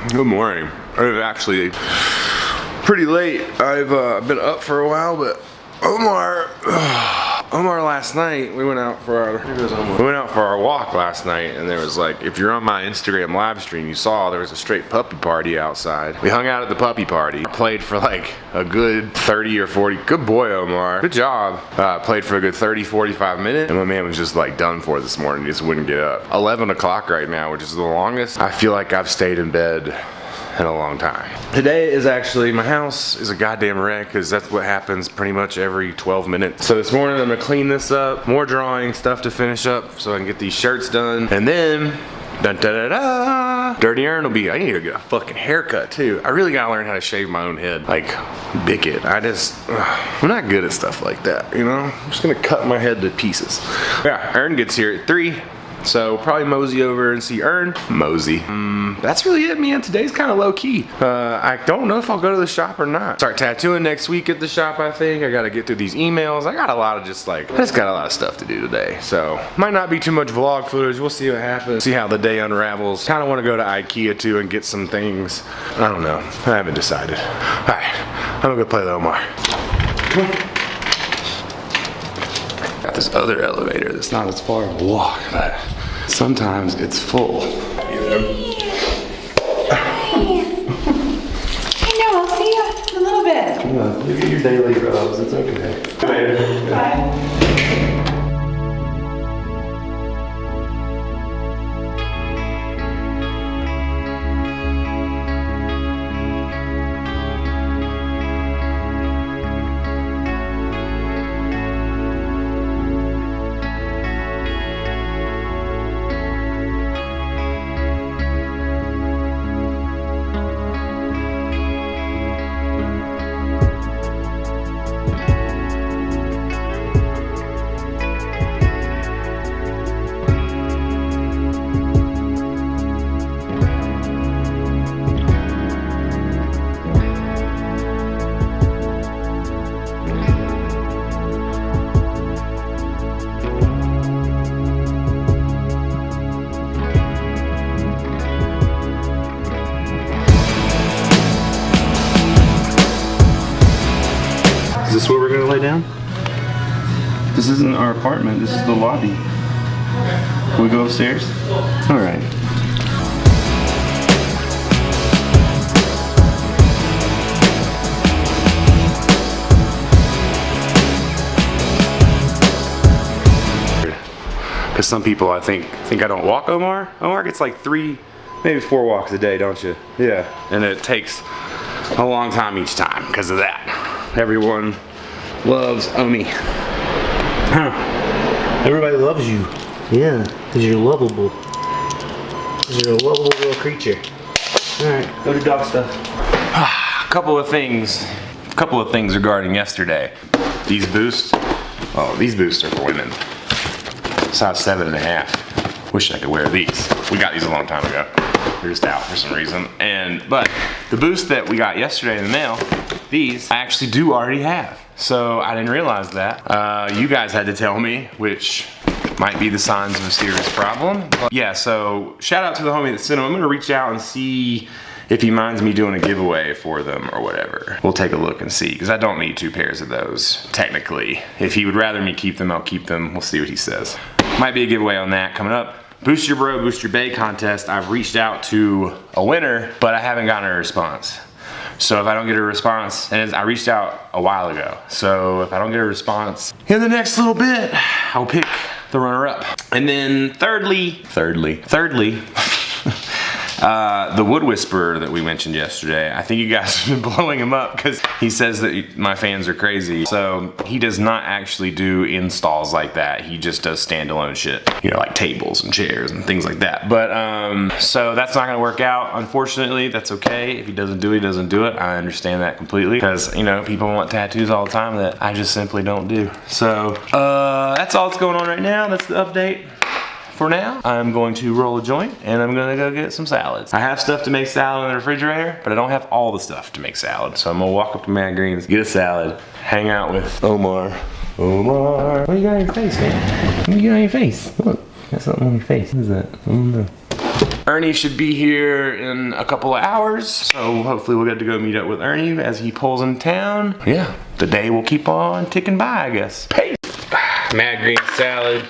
Good morning. It's actually pretty late. I've been up for a while, but Omar last night, we went out for our walk last night, and there was like, if you're on my Instagram live stream, you saw there was a straight puppy party outside. We hung out at the puppy party, played for like a good 30 or 40, good boy Omar, good job. Played for a good 30, 45 minutes, and my man was just like done for this morning, he just wouldn't get up. 11 o'clock right now, which is the longest I feel like I've stayed in bed in a long time. Today is actually, my house is a goddamn wreck because that's what happens pretty much every 12 minutes. So this morning I'm gonna clean this up, more drawing stuff to finish up so I can get these shirts done. And then, dun, da, da, da, Dirty Earn will be, I need to get a fucking haircut too. I really gotta learn how to shave my own head, like bick it. I'm not good at stuff like that, you know? I'm just gonna cut my head to pieces. Yeah, Earn gets here at 3. So probably mosey over and see Earn. Mosey. That's really it, man. Today's kind of low key. I don't know if I'll go to the shop or not. Start tattooing next week at the shop, I think. I gotta get through these emails. I got a lot of I just got a lot of stuff to do today. So might not be too much vlog footage. We'll see what happens. See how the day unravels. Kind of want to go to IKEA too and get some things. I don't know. I haven't decided. All right, I'm gonna go play the Omar. Come on. Got this other elevator that's not as far of a walk, but sometimes it's full. I know, I'll see you in a little bit. Come on, look at your daily rubs, it's okay. Later. Bye. Is this where we're gonna lay down? This isn't our apartment, this is the lobby. Can we go upstairs? Alright. Because some people I think I don't walk Omar. Omar gets like 3, maybe 4 walks a day, don't you? Yeah. And it takes a long time each time because of that. Everyone loves Omi. Huh. Everybody loves you. Yeah, because you're lovable. Because you're a lovable little creature. Alright, go to dog stuff. A couple of things regarding yesterday. These boosts, oh, these boosts are for women. Size 7.5. Wish I could wear these. We got these a long time ago. They're just out for some reason. But the boost that we got yesterday in the mail, these I actually do already have. So I didn't realize that. You guys had to tell me, which might be the signs of a serious problem. But yeah, so shout out to the homie that sent them. I'm gonna reach out and see if he minds me doing a giveaway for them or whatever. We'll take a look and see, because I don't need 2 pairs of those, technically. If he would rather me keep them, I'll keep them. We'll see what he says. Might be a giveaway on that coming up. Boost Your Bro, Boost Your Bae contest. I've reached out to a winner, but I haven't gotten a response. So if I don't get a response, and I reached out a while ago, so if I don't get a response in the next little bit, I'll pick the runner-up. And then thirdly, the Wood Whisperer that we mentioned yesterday, I think you guys have been blowing him up because he says that my fans are crazy. So he does not actually do installs like that. He just does standalone shit, you know, like tables and chairs and things like that. But so that's not gonna work out, unfortunately. That's okay. If he doesn't do it, he doesn't do it. I understand that completely because, you know, people want tattoos all the time that I just simply don't do. So that's all that's going on right now. That's the update. For now, I'm going to roll a joint and I'm gonna go get some salads. I have stuff to make salad in the refrigerator, but I don't have all the stuff to make salad. So I'm gonna walk up to Mad Greens, get a salad, hang out with Omar. What do you got on your face, man? What do you got on your face? Look, got something on your face. What is that? I don't know. Ernie should be here in a couple of hours, so hopefully we'll get to go meet up with Ernie as he pulls in town. Yeah, the day will keep on ticking by, I guess. Peace. Mad green salad,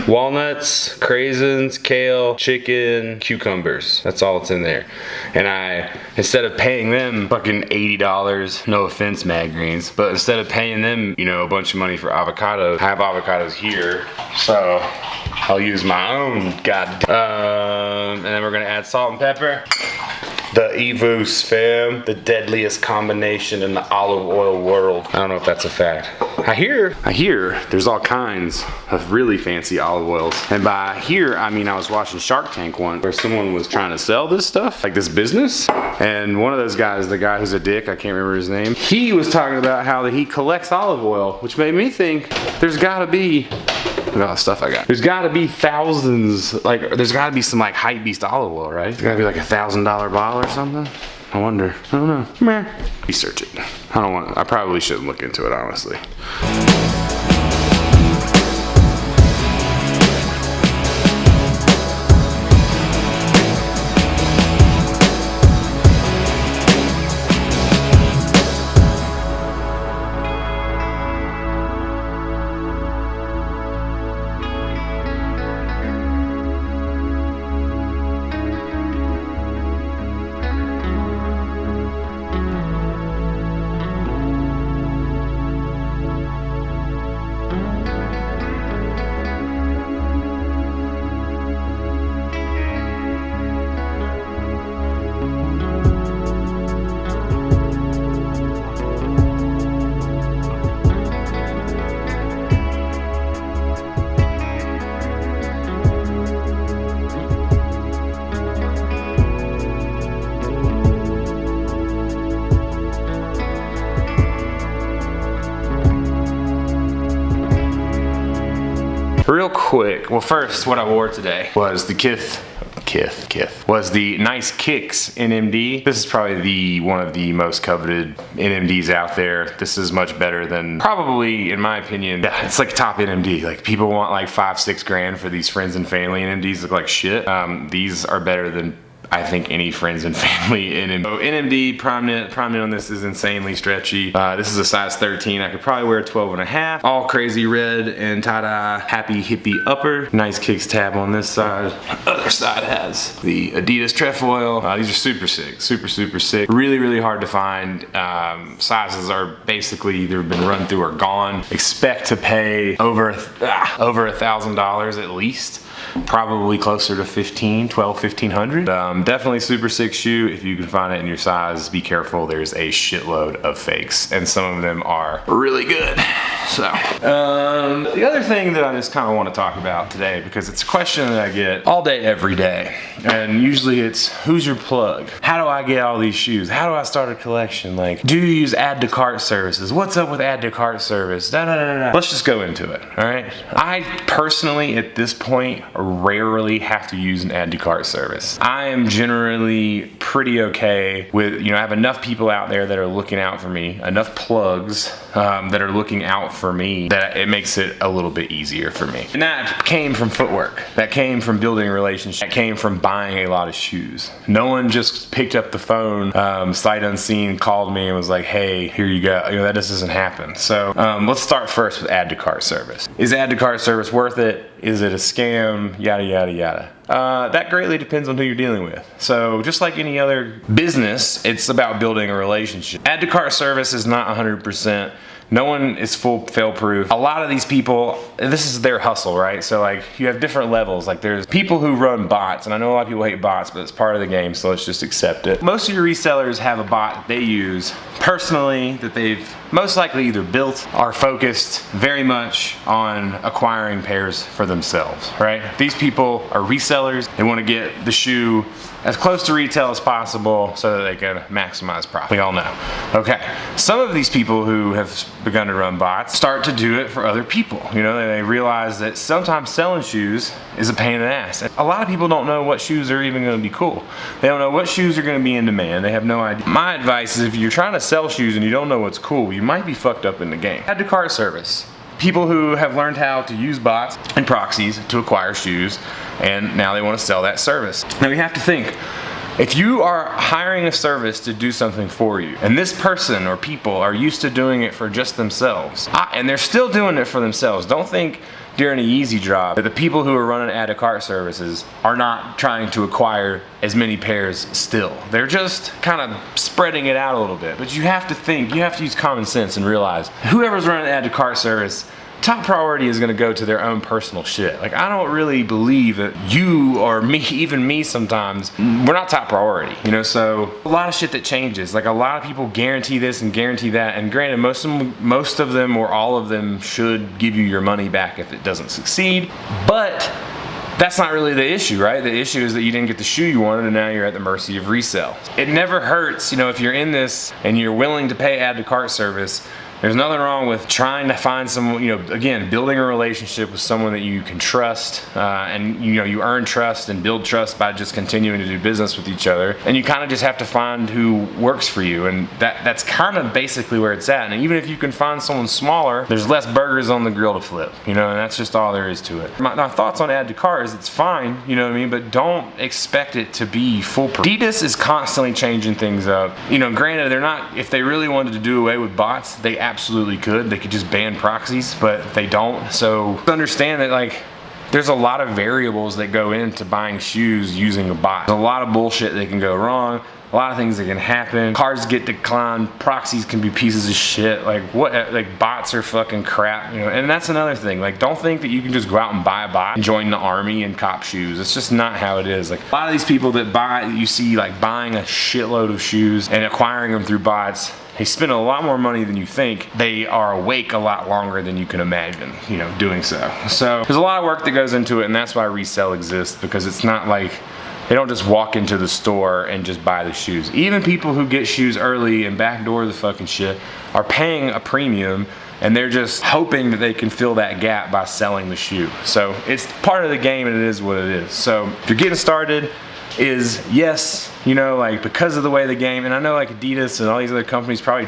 walnuts, craisins, kale, chicken, cucumbers. That's all that's in there. And instead of paying them fucking $80, no offense, Mad Greens, but instead of paying them, you know, a bunch of money for avocados, I have avocados here, so I'll use my own and then we're gonna add salt and pepper. The Evus, fam, the deadliest combination in the olive oil world. I don't know if that's a fact. I hear there's all kinds of really fancy olive oils. And by here, I mean I was watching Shark Tank one where someone was trying to sell this stuff, like this business. And one of those guys, the guy who's a dick, I can't remember his name, he was talking about how he collects olive oil, which made me think there's gotta be, look at all the stuff I got. There's gotta be thousands, like there's gotta be some like hype beast olive oil, right? There's gotta be like $1,000 bottle or something. I wonder, I don't know. Meh. Research it. I probably shouldn't look into it, honestly. Real quick, well first what I wore today was the was the Nice Kicks NMD. This is probably one of the most coveted NMDs out there. This is much better than probably, in my opinion, yeah, it's like top NMD. Like people want like 5-6 grand for these friends and family NMDs, look like shit. These are better than I think any friends and family NMD. So NMD prominent on this is insanely stretchy. This is a size 13. I could probably wear a 12.5. All crazy red and tie-dye happy hippie upper. Nice Kicks tab on this side. Other side has the Adidas trefoil. These are super sick, super sick. Really hard to find. Sizes are basically either been run through or gone. Expect to pay over $1,000 at least. Probably closer to 1500. Definitely super sick shoe. If you can find it in your size, be careful. There's a shitload of fakes and some of them are really good. So, the other thing that I just kind of want to talk about today, because it's a question that I get all day, every day. And usually it's, who's your plug? How do I get all these shoes? How do I start a collection? Like, do you use add to cart services? What's up with add to cart service? Let's just go into it, all right? I personally, at this point, rarely have to use an add to cart service. I am generally pretty okay with, I have enough people out there that are looking out for me, enough plugs that are looking out for me, that it makes it a little bit easier for me. And that came from footwork. That came from building relationships. That came from buying a lot of shoes. No one just picked up the phone, sight unseen, called me and was like, hey, here you go. That just doesn't happen. So let's start first with add to cart service. Is add to cart service worth it? Is it a scam? Yada, yada, yada. That greatly depends on who you're dealing with. So just like any other business, it's about building a relationship. Add to cart service is not 100%. No one is full fail-proof. A lot of these people, this is their hustle, right? So like you have different levels. Like there's people who run bots, and I know a lot of people hate bots, but it's part of the game, so let's just accept it. Most of your resellers have a bot they use personally that they've most likely either built or focused very much on acquiring pairs for themselves, right? These people are resellers. They want to get the shoe as close to retail as possible so that they can maximize profit. We all know. Okay, some of these people who have begun to run bots start to do it for other people. They realize that sometimes selling shoes is a pain in the ass. A lot of people don't know what shoes are even going to be cool. They don't know what shoes are going to be in demand. They have no idea. My advice is if you're trying to sell shoes and you don't know what's cool, you might be fucked up in the game. Add to cart service. people who have learned how to use bots and proxies to acquire shoes, and now they want to sell that service. Now we have to think, if you are hiring a service to do something for you, and this person or people are used to doing it for just themselves, and they're still doing it for themselves, don't think during a Yeezy drop that the people who are running add to cart services are not trying to acquire as many pairs still. They're just kind of spreading it out a little bit. But you have to think, you have to use common sense and realize whoever's running an add to cart service, top priority is gonna go to their own personal shit. Like, I don't really believe that you or me, even me sometimes, we're not top priority, you know? So a lot of shit that changes. Like, a lot of people guarantee this and guarantee that, and granted, most of them or all of them should give you your money back if it doesn't succeed, but that's not really the issue, right? The issue is that you didn't get the shoe you wanted and now you're at the mercy of resale. It never hurts, you know, if you're in this and you're willing to pay add to cart service. There's nothing wrong with trying to find someone, you know, again, building a relationship with someone that you can trust, and you know, you earn trust and build trust by just continuing to do business with each other. And you kind of just have to find who works for you, and that's kind of basically where it's at. And even if you can find someone smaller, there's less burgers on the grill to flip, you know, and that's just all there is to it. My thoughts on add to cart is it's fine, you know what I mean, but don't expect it to be foolproof. Adidas is constantly changing things up. You know, granted, they're not, if they really wanted to do away with bots, they absolutely could. They could just ban proxies, but they don't. So understand that, like, there's a lot of variables that go into buying shoes using a bot. There's a lot of bullshit that can go wrong. A lot of things that can happen. Cards get declined. Proxies can be pieces of shit. Like, what? Like, bots are fucking crap. You know, and that's another thing. Like, don't think that you can just go out and buy a bot and join the army and cop shoes. It's just not how it is. Like, a lot of these people that buy, you see, like, buying a shitload of shoes and acquiring them through bots, they spend a lot more money than you think. They are awake a lot longer than you can imagine, you know, doing so. So there's a lot of work that goes into it, and that's why resale exists, because it's not like they don't just walk into the store and just buy the shoes. Even people who get shoes early and backdoor the fucking shit are paying a premium, and they're just hoping that they can fill that gap by selling the shoe. So it's part of the game, and it is what it is. So if you're getting started, is yes, you know, like, because of the way the game, and I know like Adidas and all these other companies probably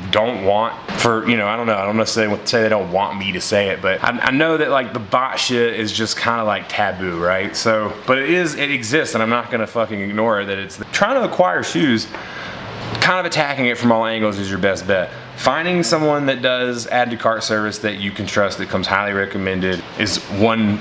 don't want, for, you know, I don't know, I don't necessarily say they don't want me to say it, but I know that like the bot shit is just kind of like taboo, right? So, but it exists, and I'm not gonna fucking ignore it, that it's trying to acquire shoes, kind of attacking it from all angles is your best bet. Finding someone that does add to cart service that you can trust, that comes highly recommended, is one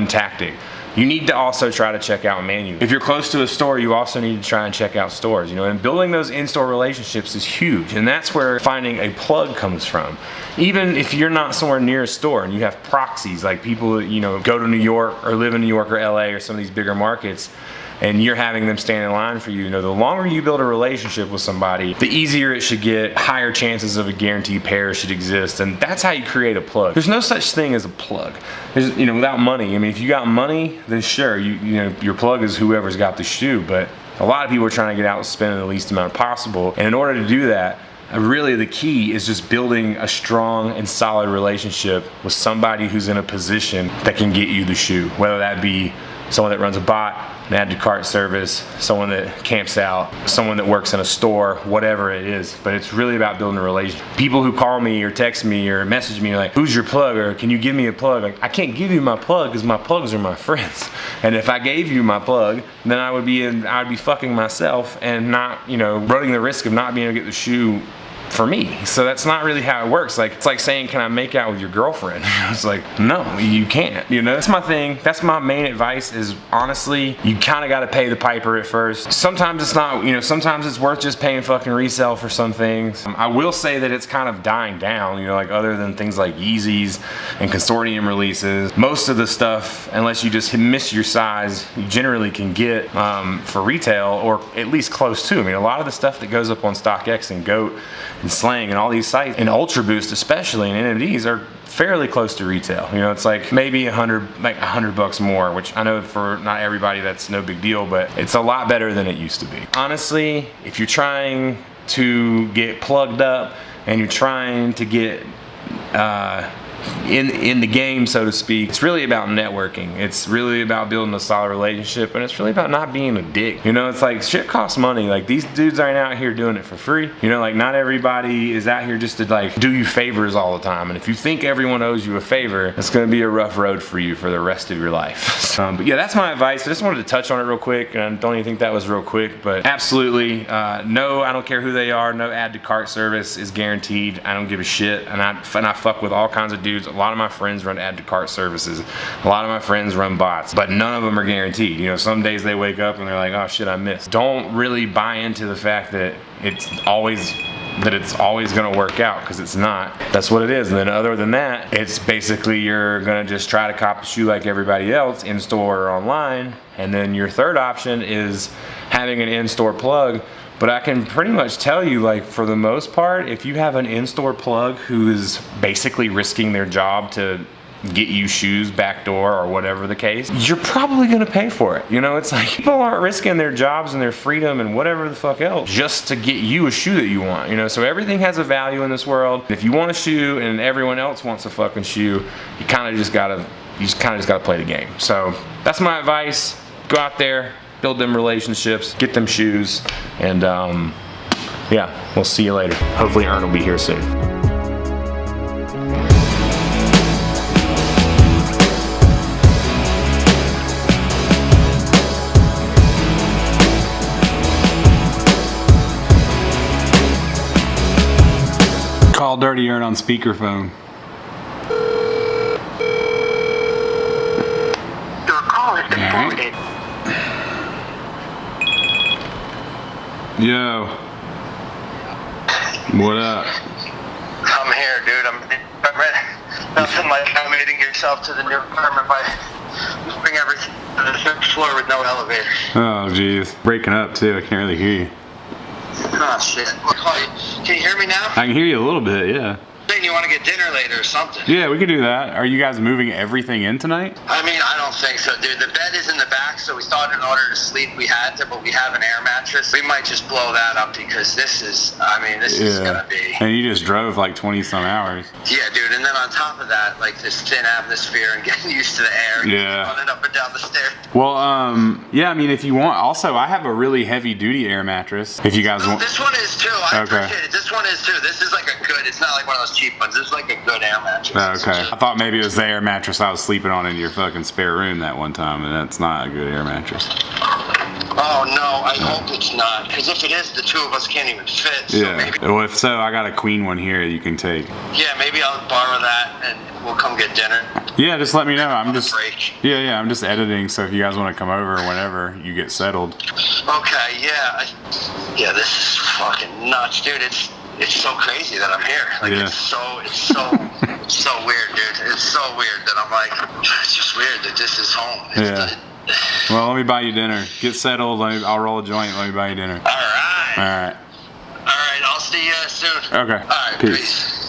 tactic. You need to also try to check out manually. If you're close to a store, you also need to try and check out stores, you know, and building those in-store relationships is huge, and that's where finding a plug comes from. Even if you're not somewhere near a store and you have proxies, like people that, you know, go to New York or live in New York or LA or some of these bigger markets, and you're having them stand in line for you, you know, the longer you build a relationship with somebody, the easier it should get, higher chances of a guaranteed pair should exist, and that's how you create a plug. There's no such thing as a plug. There's, you know, without money, I mean, if you got money, then sure, you know, your plug is whoever's got the shoe, but a lot of people are trying to get out and spend the least amount possible, and in order to do that, really the key is just building a strong and solid relationship with somebody who's in a position that can get you the shoe, whether that be someone that runs a bot, an add to cart service, someone that camps out, someone that works in a store, whatever it is. But it's really about building a relationship. People who call me or text me or message me like, who's your plug, or can you give me a plug? Like, I can't give you my plug because my plugs are my friends. And if I gave you my plug, then I'd be fucking myself and not, you know, running the risk of not being able to get the shoe for me. So that's not really how it works. Like, it's like saying, can I make out with your girlfriend? It's like, no, you can't, you know? That's my thing. That's my main advice, is honestly, you kind of got to pay the piper at first. Sometimes it's not, you know, sometimes it's worth just paying fucking resale for some things. I will say that it's kind of dying down, you know, like other than things like Yeezys and consortium releases, most of the stuff, unless you just miss your size, you generally can get for retail, or at least close to. I mean, a lot of the stuff that goes up on StockX and GOAT and Slang and all these sites, and Ultra Boost especially, and NMDs are fairly close to retail. You know, it's like maybe $100 more, which I know for not everybody that's no big deal, but it's a lot better than it used to be. Honestly, if you're trying to get plugged up and you're trying to get in the game, so to speak. It's really about networking. It's really about building a solid relationship, and it's really about not being a dick. You know, it's like shit costs money. Like these dudes aren't out here doing it for free. You know, like not everybody is out here just to like do you favors all the time. And if you think everyone owes you a favor, it's gonna be a rough road for you for the rest of your life. But yeah, that's my advice. I just wanted to touch on it real quick, and I don't even think that was real quick, but absolutely, no, I don't care who they are. No add to cart service is guaranteed. I don't give a shit, and I fuck with all kinds of dudes. A lot of my friends run add to cart services. A lot of my friends run bots, but none of them are guaranteed. You know, some days they wake up and they're like, oh shit, I missed. Don't really buy into the fact that it's always gonna work out, because it's not. That's what it is. And then other than that, it's basically you're gonna just try to cop a shoe like everybody else, in store or online. And then your third option is having an in-store plug. But I can pretty much tell you, like, for the most part, if you have an in-store plug who is basically risking their job to get you shoes backdoor or whatever the case, you're probably gonna pay for it. You know, it's like people aren't risking their jobs and their freedom and whatever the fuck else just to get you a shoe that you want. You know, so everything has a value in this world. If you want a shoe and everyone else wants a fucking shoe, you kind of just gotta play the game. So that's my advice. Go out there, build them relationships, get them shoes, and yeah, we'll see you later. Hopefully Ern will be here soon. Call Dirty Ern on speakerphone. Your call has been forwarded. Yo. What up? I'm here, dude. I'm ready. Nothing like elevating yourself to the new apartment by moving everything to the third floor with no elevator. Oh, jeez. Breaking up, too. I can't really hear you. Oh, shit. Can you hear me now? I can hear you a little bit, yeah. Saying you want to get dinner later or something. Yeah, we could do that. Are you guys moving everything in tonight? I mean, I don't think so, dude. The bed is in the back, so we thought in order to sleep we had to, but we have an air mattress. We might just blow that up because this is gonna be. And you just drove like 20 some hours. Yeah, dude. And then on top of that, like this thin atmosphere and getting used to the air. Yeah. Running up and down the stairs. Well, yeah, I mean, if you want, also, I have a really heavy duty air mattress. If you guys want. This one is too. I Okay. appreciate it. This one is too. This is like a good, it's not like one of those cheap ones. This is like a good air mattress. Okay. I thought maybe it was the air mattress I was sleeping on in your fucking spare room that one time, and that's not a good air mattress. Oh no, I hope it's not. Because if it is, the two of us can't even fit. So Yeah. maybe. Well, if so, I got a queen one here you can take. Yeah, maybe I'll borrow that and we'll come get dinner. Yeah, just let me know. I'm On a just. break. Yeah, I'm just editing, so if you guys want to come over whenever you get settled. Okay, yeah. Yeah, this is fucking nuts, dude. It's so crazy that I'm here. Like Yeah. it's so weird, dude. It's so weird that I'm like, it's just weird that this is home. Yeah. Well, let me buy you dinner. Get settled. I'll roll a joint. Let me buy you dinner. All right. All right. All right. I'll see you soon. Okay. All right. Peace. Peace.